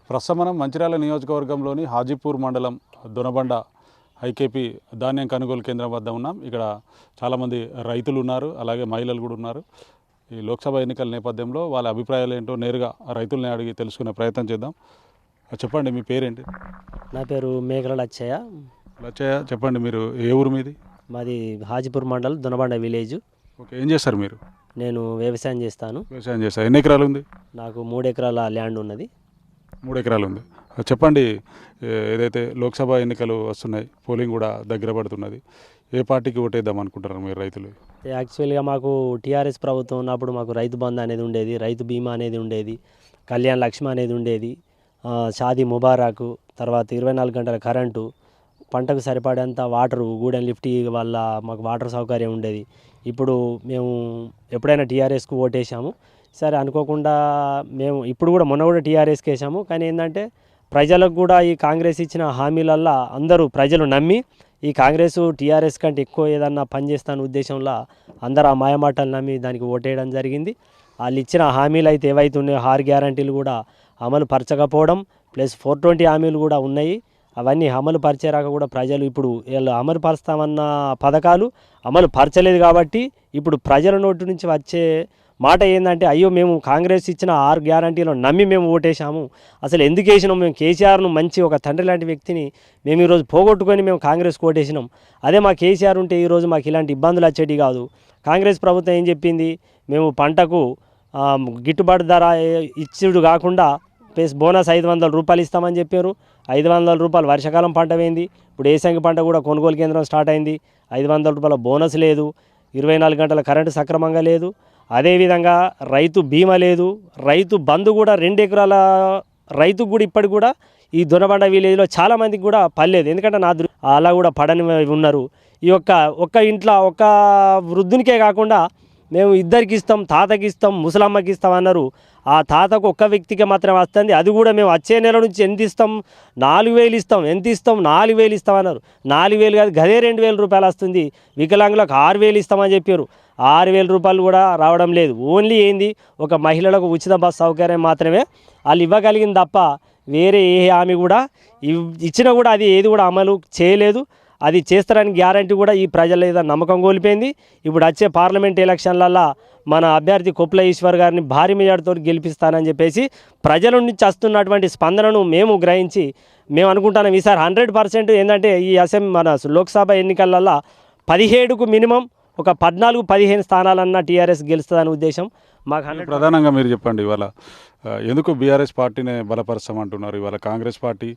ప్రస్తుతం మనం మంచిర్యాల నియోజకవర్గంలోని హాజీపూర్ మండలం దొనబండ ఐకేపీ ధాన్యం కొనుగోలు కేంద్రం వద్ద ఉన్నాం. ఇక్కడ చాలామంది రైతులు ఉన్నారు, అలాగే మహిళలు కూడా ఉన్నారు. ఈ లోక్సభ ఎన్నికల నేపథ్యంలో వాళ్ళ అభిప్రాయాలు ఏంటో నేరుగా రైతుల్ని అడిగి తెలుసుకునే ప్రయత్నం చేద్దాం. చెప్పండి, మీ పేరేంటి? నా పేరు మేకల లచ్చయ్య. లచ్చయ్య, చెప్పండి, మీరు ఏ ఊరు మీది? మాది హాజీపూర్ మండల్ దొనబండ విలేజ్. ఓకే, ఏం చేస్తారు మీరు? నేను వ్యవసాయం చేస్తాను. వ్యవసాయం చేస్తారు. ఎన్ని ఎకరాలు ఉంది? నాకు 3 ఎకరాల ల్యాండ్ ఉన్నది. 3 ఎకరాలు ఉంది. చెప్పండి, ఏదైతే లోక్సభ ఎన్నికలు వస్తున్నాయి, పోలింగ్ కూడా దగ్గర పడుతున్నది, ఏ పార్టీకి ఓటేద్దాం అనుకుంటారు మీరు రైతులు? యాక్చువల్గా మాకు టీఆర్ఎస్ ప్రభుత్వం ఉన్నప్పుడు మాకు రైతు బంధు అనేది ఉండేది, రైతు బీమా అనేది ఉండేది, కళ్యాణ్ లక్ష్మి అనేది ఉండేది, షాదీ ముబారాకు, తర్వాత 24 గంటల కరెంటు, పంటకు సరిపడేంత వాటరు గూడెం లిఫ్ట్ వల్ల మాకు వాటర్ సౌకర్యం ఉండేది. ఇప్పుడు మేము ఎప్పుడైనా టీఆర్ఎస్కు ఓటేసాము. సరే అనుకోకుండా మేము ఇప్పుడు కూడా మొన్న కూడా టీఆర్ఎస్కి వేసాము. కానీ ఏంటంటే ప్రజలకు కూడా ఈ కాంగ్రెస్ ఇచ్చిన హామీలల్లో అందరూ ప్రజలు నమ్మి ఈ కాంగ్రెస్ టీఆర్ఎస్ కంటే ఎక్కువ ఏదన్నా పనిచేస్తాను ఉద్దేశంలో అందరూ ఆ మాయమాటలు నమ్మి దానికి ఓటేయడం జరిగింది. వాళ్ళు ఇచ్చిన హామీలు అయితే ఏవైతే ఉన్నాయో 6 గ్యారంటీలు కూడా అమలు పరచకపోవడం, ప్లస్ 420 హామీలు కూడా ఉన్నాయి. అవన్నీ అమలు పరిచేరాక కూడా ప్రజలు ఇప్పుడు వీళ్ళు అమలు పరుస్తామన్న పథకాలు అమలు పరచలేదు. కాబట్టి ఇప్పుడు ప్రజల నోటి నుంచి వచ్చే మాట ఏంటంటే, అయ్యో మేము కాంగ్రెస్ ఇచ్చిన 6 గ్యారంటీలు నమ్మి మేము ఓటేసాము, అసలు ఎందుకు వేసినాం, మేము కేసీఆర్ను మంచి ఒక తండ్రి లాంటి వ్యక్తిని మేము ఈరోజు పోగొట్టుకొని మేము కాంగ్రెస్కి ఓటేసినాం. అదే మా కేసీఆర్ ఉంటే ఈరోజు మాకు ఇలాంటి ఇబ్బందులు వచ్చేటి కాదు. కాంగ్రెస్ ప్రభుత్వం ఏం చెప్పింది, మేము పంటకు గిట్టుబాటు ధర ఇచ్చుడు కాకుండా ప్లస్ బోనస్ 500 రూపాయలు ఇస్తామని చెప్పారు. 500 రూపాయలు వర్షాకాలం పంట పోయింది. ఇప్పుడు ఏసంగి పంట కూడా కొనుగోలు కేంద్రం స్టార్ట్ అయింది. 500 రూపాయల బోనస్ లేదు, 24 గంటల కరెంటు సక్రమంగా లేదు, అదేవిధంగా రైతు బీమా లేదు, రైతు బంధు కూడా 2 ఎకరాల రైతుకు కూడా ఇప్పటికి కూడా ఈ దొనబండ విలేజ్లో చాలామందికి కూడా పడలేదు. ఎందుకంటే అలా కూడా పడని ఉన్నారు. ఈ ఒక్క ఇంట్లో ఒక్క వృద్ధునికే కాకుండా మేము ఇద్దరికి ఇస్తాం, తాతకి ఇస్తాం, ముసలమ్మకి ఇస్తాం అన్నారు. ఆ తాతకు ఒక్క వ్యక్తికి మాత్రమే వస్తుంది. అది కూడా మేము వచ్చే నెల నుంచి ఎంత ఇస్తాం, 4000 ఇస్తాం, ఎంత ఇస్తాం, 4000 ఇస్తాం అన్నారు. 4000 కాదు, గదే 2000 రూపాయలు వస్తుంది. వికలాంగులకు 6000 ఇస్తామని చెప్పారు. 6000 రూపాయలు కూడా రావడం లేదు. ఓన్లీ ఏంది, ఒక మహిళలకు ఉచిత బస్ సౌకర్యం మాత్రమే వాళ్ళు ఇవ్వగలిగింది తప్ప వేరే ఏ హామీ కూడా ఇచ్చినా కూడా అది ఏది కూడా అమలు చేయలేదు. అది చేస్తారని గ్యారంటీ కూడా ఈ ప్రజల మీద నమ్మకం కోల్పోయింది. ఇప్పుడు వచ్చే పార్లమెంట్ ఎలక్షన్లలో మన అభ్యర్థి కొప్పుల ఈశ్వర్ గారిని భారీ మెజార్టీతో గెలిపిస్తానని చెప్పేసి ప్రజల నుంచి వస్తున్నటువంటి స్పందనను మేము గ్రహించి మేము అనుకుంటున్నాం, ఈసారి 100% ఏంటంటే ఈ మన లోక్సభ ఎన్నికలలో 17కు మినిమం ఒక 14-15 స్థానాలన్నా టీఆర్ఎస్ గెలుస్తుందనే ఉద్దేశం మాకు. ప్రధానంగా మీరు చెప్పండి, ఇవాళ ఎందుకు బీఆర్ఎస్ పార్టీనే బలపరుస్తామంటున్నారు? ఇవాళ కాంగ్రెస్ పార్టీ,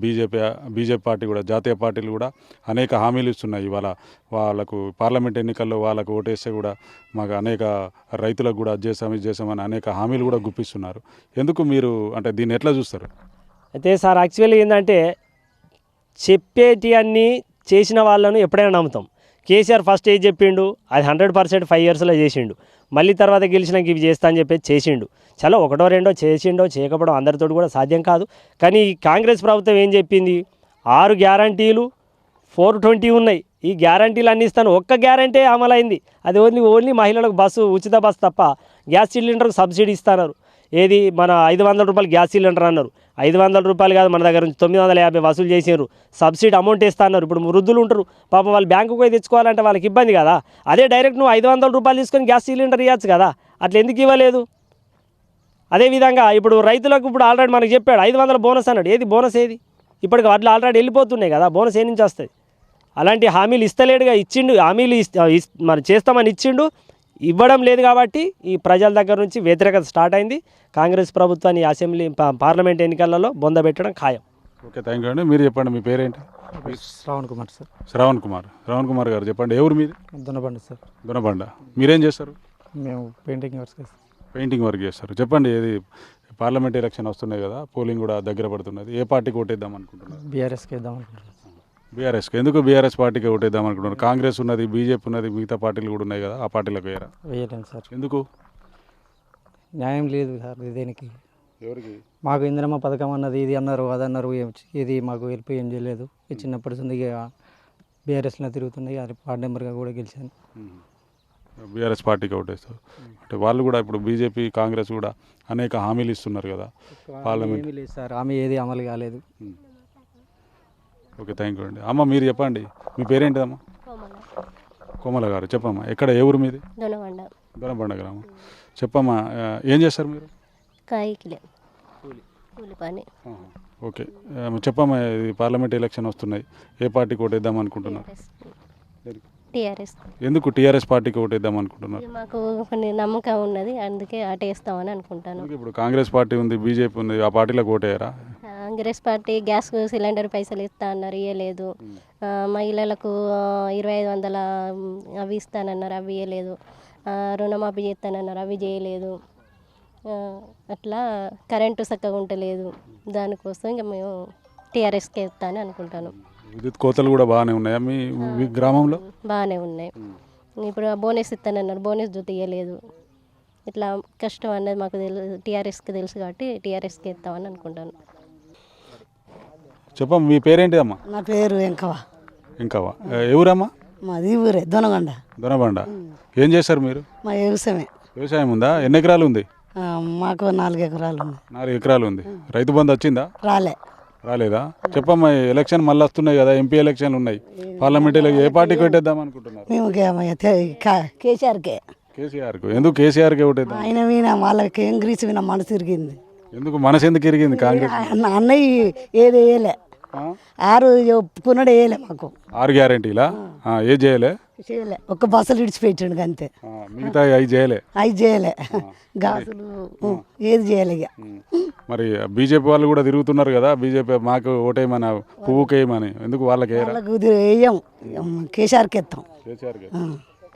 బీజేపీ పార్టీ కూడా, జాతీయ పార్టీలు కూడా అనేక హామీలు ఇస్తున్నాయి. ఇవాళ వాళ్ళకు పార్లమెంట్ ఎన్నికల్లో వాళ్ళకు ఓటేస్తే కూడా మాకు అనేక రైతులకు కూడా ఇది చేసామని అనేక హామీలు కూడా గుప్పిస్తున్నారు. ఎందుకు మీరు అంటే దీన్ని ఎట్లా చూస్తారు? అయితే సార్, యాక్చువల్లీ ఏంటంటే చెప్పేటి అన్నీ చేసిన వాళ్ళను ఎప్పుడైనా నమ్ముతాం. కేసీఆర్ ఫస్ట్ ఏం చెప్పిండు, అది 100% 5 ఇయర్స్లో చేసిండు. మళ్ళీ తర్వాత గెలిచినాక ఇవి చేస్తా అని చెప్పి చేసిండు. చలో 1-2 చేసిండో చేయకపోవడం అందరితో కూడా సాధ్యం కాదు. కానీ కాంగ్రెస్ ప్రభుత్వం ఏం చెప్పింది, 6 గ్యారంటీలు 420 ఉన్నాయి. ఈ గ్యారంటీలు అన్నీ ఇస్తాను, ఒక్క గ్యారంటీ అమలైంది. అది ఓన్లీ మహిళలకు ఉచిత బస్సు తప్ప గ్యాస్ సిలిండర్కు సబ్సిడీ ఇస్తున్నారు. ఏది మన 500 రూపాయలు గ్యాస్ సిలిండర్ అన్నారు. 500 రూపాయలు కాదు, మన దగ్గర నుంచి 950 వసూలు చేసారు. సబ్సిడీ అమౌంట్ ఇస్తా అన్నారు. ఇప్పుడు వృద్ధులు ఉంటారు పాపం, వాళ్ళు బ్యాంకుకు పోయి తెచ్చుకోవాలంటే వాళ్ళకి ఇబ్బంది కదా. అదే డైరెక్ట్ నువ్వు 500 రూపాయలు తీసుకొని గ్యాస్ సిలిండర్ ఇవ్వచ్చు కదా, అట్లా ఎందుకు ఇవ్వలేదు? అదేవిధంగా ఇప్పుడు రైతులకు ఇప్పుడు ఆల్రెడీ మనకు చెప్పాడు 500 బోనస్ అన్నాడు. ఏది బోనస్ ఏది? ఇప్పటికి వాటిలో ఆల్రెడీ వెళ్ళిపోతున్నాయి కదా, బోనస్ ఏ నుంచి వస్తుంది? అలాంటి హామీలు ఇస్తలేడుగా, ఇచ్చిండు హామీలు మరి చేస్తామని ఇచ్చిండు, ఇవ్వడం లేదు. కాబట్టి ఈ ప్రజల దగ్గర నుంచి వ్యతిరేకత స్టార్ట్ అయింది. కాంగ్రెస్ ప్రభుత్వాన్ని అసెంబ్లీ పార్లమెంట్ ఎన్నికలలో బొందబెట్టడం ఖాయం. ఓకే, థ్యాంక్ యూ అండి. మీరు చెప్పండి, మీ పేరేంటి? శ్రావణ్ కుమార్ సార్. శ్రావణ్ కుమార్ గారు చెప్పండి, ఎవరు మీది? దొనబండ సార్. దొనబండ. మీరేం చేస్తారు? మేము పెయింటింగ్ వర్క్ చేస్తారు. చెప్పండి, ఏది పార్లమెంట్ ఎలక్షన్ వస్తున్నాయి కదా, పోలింగ్ కూడా దగ్గర పడుతున్నది, ఏ పార్టీకి ఓటేద్దాం అనుకుంటున్నారు? బీఆర్ఎస్కి వేద్దాం అనుకుంటున్నాను. బీఆర్ఎస్కి. ఎందుకు బీఆర్ఎస్ పార్టీకి ఓటేద్దాం అనుకుంటున్నారు? కాంగ్రెస్ ఉన్నది, బీజేపీ ఉన్నది, మిగతా పార్టీలు కూడా ఉన్నాయి కదా, ఆ పార్టీలకు వేయలేను సార్. ఎందుకు? న్యాయం లేదు సార్ దేనికి. ఎవరికి? మాకు ఇందిరమ్మ పథకం అన్నది, ఇది అన్నారు, అది అన్నారు, ఇది మాకు వెళ్ళి ఏం చేయలేదు. చిన్నప్పటి నుంచి బీఆర్ఎస్లో తిరుగుతున్నాయి. అది వార్డ్ మెంబర్గా కూడా గెలిచాను. బీఆర్ఎస్ పార్టీకి ఓటేస్తారు అంటే వాళ్ళు కూడా ఇప్పుడు బీజేపీ, కాంగ్రెస్ కూడా అనేక హామీలు ఇస్తున్నారు కదా పార్లమెంట్. ఏమీ లేదు సార్, ఆమె ఏది అమలు కాలేదు. ఓకే, థ్యాంక్ యూ అండి. అమ్మ మీరు చెప్పండి, మీ పేరేంటిదమ్మా? కోమల గారు. చెప్పమ్మా, ఎక్కడ ఏ ఊరు మీది? దొనబండ గ్రామం. చెప్పమ్మా, ఏం చేస్తారు మీరు? కాయకిలే కూలి పని. ఓకే, చెప్పమ్మా, ఇది పార్లమెంట్ ఎలక్షన్ వస్తున్నాయి, ఏ పార్టీకి ఓటేద్దాం అనుకుంటున్నారు? టీఆర్ఎస్. ఎందుకు టీఆర్ఎస్ పార్టీకి ఓటేద్దాం అనుకుంటున్నారు? మాకు కొన్ని నమ్మకం ఉన్నది, అందుకే అటేస్తామని అనుకుంటాను. ఇప్పుడు కాంగ్రెస్ పార్టీ ఉంది, బీజేపీ ఉంది, ఆ పార్టీలకు ఓటేయరా? కాంగ్రెస్ పార్టీ గ్యాస్ సిలిండర్ పైసలు ఇస్తా అన్నారు, ఇవ్వలేదు. మహిళలకు 2500 అవి ఇస్తానన్నారు, అవి ఇవ్వలేదు. రుణమాఫీ చేస్తానన్నారు, అవి చేయలేదు. అట్లా కరెంటు చక్కగా ఉండలేదు. దానికోసం ఇంకా మేము టీఆర్ఎస్కి ఇస్తానని అనుకుంటాను. విద్యుత్ కోతలు కూడా బాగానే ఉన్నాయా మీ గ్రామంలో? బాగానే ఉన్నాయి. ఇప్పుడు బోనస్ ఇస్తానన్నారు, బోనస్ జూత ఇవ్వలేదు. ఇట్లా కష్టం అన్నది మాకు తెలుసు, టీఆర్ఎస్కి తెలుసు కాబట్టి టీఆర్ఎస్కి ఇస్తామని అనుకుంటాను. చెప్పమ్మా, మీ పేరేంటి అమ్మా? నా పేరు వెంకవ. ఇంకావా, ఎవరమ్మా? మాది ఊరే దొనగొండ. దొనబండ. ఏం చేస్తారు మీరు? మా వ్యవసాయమే. వ్యవసాయం ఉందా? ఎన్ని ఎకరాలు ఉంది? మాకు 4 ఎకరాలు ఉంది. 4 ఎకరాలు ఉంది. రైతు బంధు వచ్చిందా? రాలే. రాలేదా? చెప్పమ్మా, ఎలక్షన్ మళ్ళీ వస్తున్నాయి కదా, ఎంపీ ఎలక్షన్లు ఉన్నాయి, పార్లమెంట్ ఎలక్షన్, ఏ పార్టీకి పెట్టేద్దాం అనుకుంటున్నారు? మేము కేసీఆర్కే. కేసీఆర్కు. ఎందుకు కేసీఆర్కి ఓటేద్దాం? ఆయన విన వాళ్ళకి ఏం గ్రీస్ విన మనసు తిరిగింది. ఎందుకు మనసు ఎందుకు ఇరిగింది? కాంగ్రెస్ అన్నయ్య ఏది వేయలే, 6 ఒప్పుకున్నాడు, వేయలే మాకు. 6 గ్యారెంటీలా? ఏ చేయలే? చేయలే, ఒక్క బస్సులు ఇడిచిపెట్టాడు అంతే. మిగతా 5 చేయలే. 5 చేయలే, గాజులు ఏది చేయలే. ఇక మరి బీజేపీ వాళ్ళు కూడా తిరుగుతున్నారు కదా, బీజేపీ మాకు ఓటేయమని, పువ్వుకేయమని, ఎందుకు వాళ్ళకి వాళ్ళకు వేయం, కేసీఆర్కి ఎత్తాం. కేసీఆర్కి.